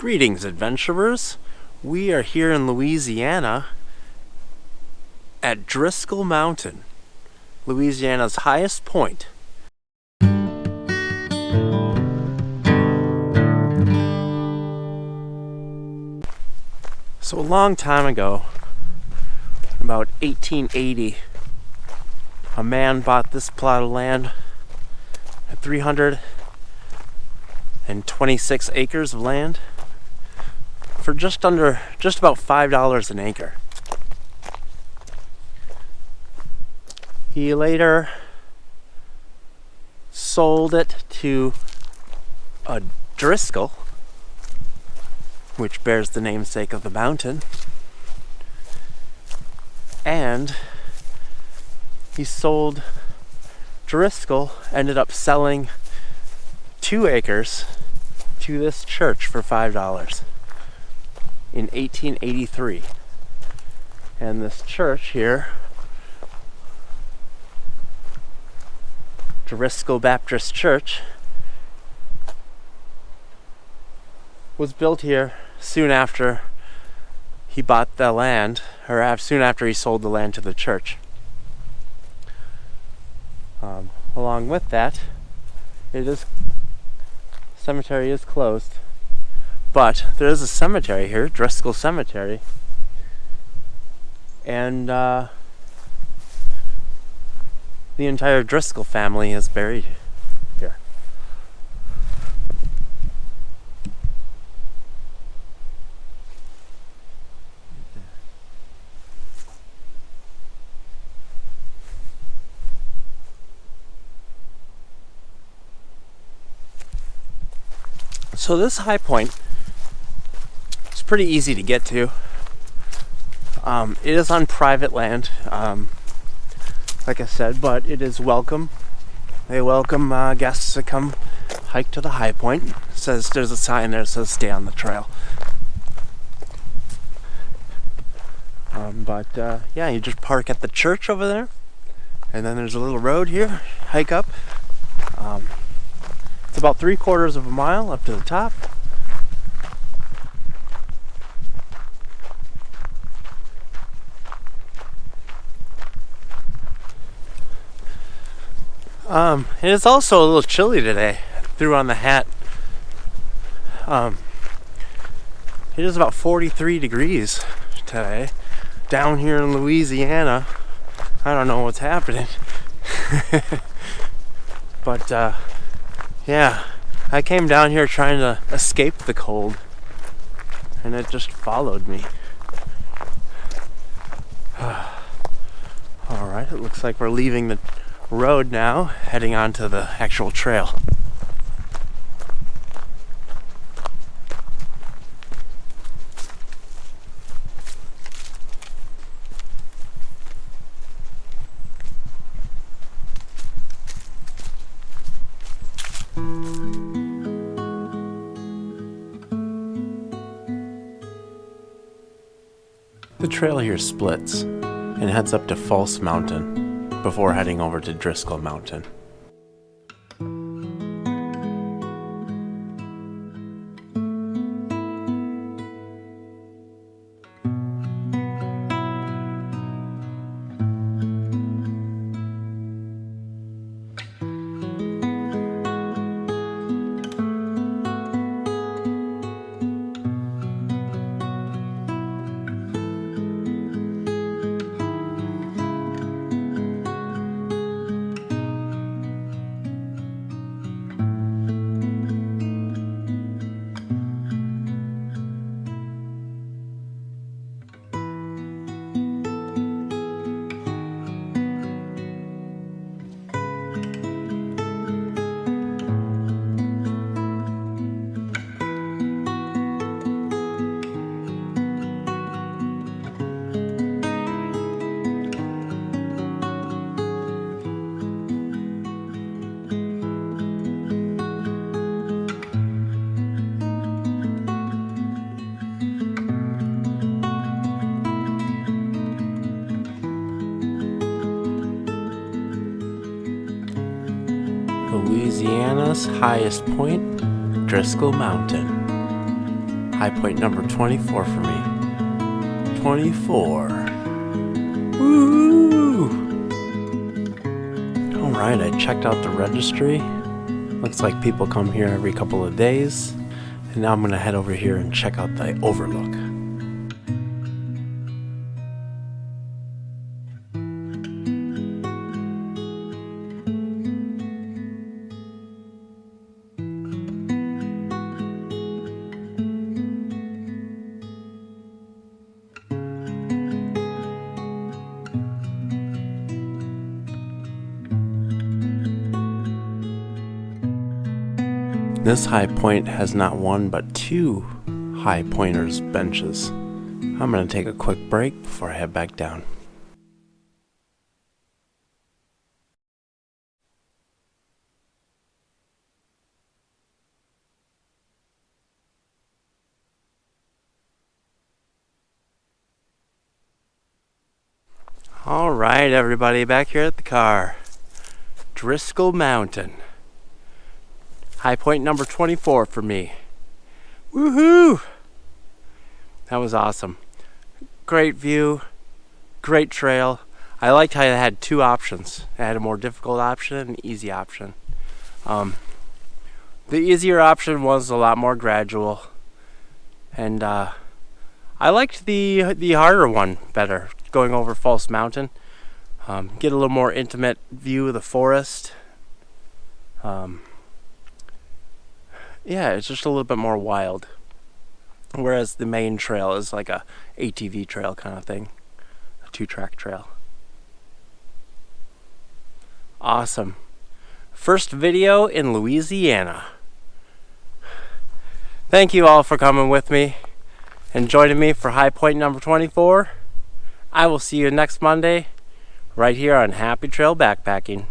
Greetings, adventurers. We are here in Louisiana at Driskill Mountain, Louisiana's highest point. So a long time ago, about 1880, a man bought this plot of land at 326 acres of land for just about $5 an acre. He later sold it to a Driskill, which bears the namesake of the mountain, and he sold Driskill, ended up selling 2 acres to this church for $5 in 1883. And this church here, Driskill Baptist Church, was built here soon after he bought the land, or soon after he sold the land to the church. Along with that, cemetery is closed, but there is a cemetery here, Driskill Cemetery, and the entire Driskill family is buried here. So this Highpoint is pretty easy to get to. It is on private land, like I said, but it is welcome. They welcome guests to come hike to the Highpoint. There's a sign there that says "Stay on the trail." Yeah, you just park at the church over there, and then there's a little road here. Hike up. It's about 3/4 of a mile up to the top. It is also a little chilly today. I threw on the hat. It is about 43 degrees today. Down here in Louisiana, I don't know what's happening. But, yeah, I came down here trying to escape the cold, and it just followed me. Alright, it looks like we're leaving the road now, heading onto the actual trail. The trail here splits and heads up to False Mountain before heading over to Driskill Mountain. Louisiana's highest point, Driskill Mountain. Highpoint number 24 for me. 24. Woo! Alright, I checked out the registry. Looks like people come here every couple of days. And now I'm going to head over here and check out the overlook. This high point has not one but two high pointers benches. I'm going to take a quick break before I head back down. Alright everybody, back here at the car. Driskill Mountain. Highpoint number 24 for me. Woohoo! That was awesome. Great view, great trail. I liked how it had two options. It had a more difficult option and an easy option. The easier option was a lot more gradual. And I liked the harder one better, going over False Mountain. Get a little more intimate view of the forest. Yeah, it's just a little bit more wild. Whereas the main trail is like a ATV trail kind of thing. A 2-track trail. Awesome. First video in Louisiana. Thank you all for coming with me and joining me for Highpoint number 24. I will see you next Monday right here on Happy Trail Backpacking.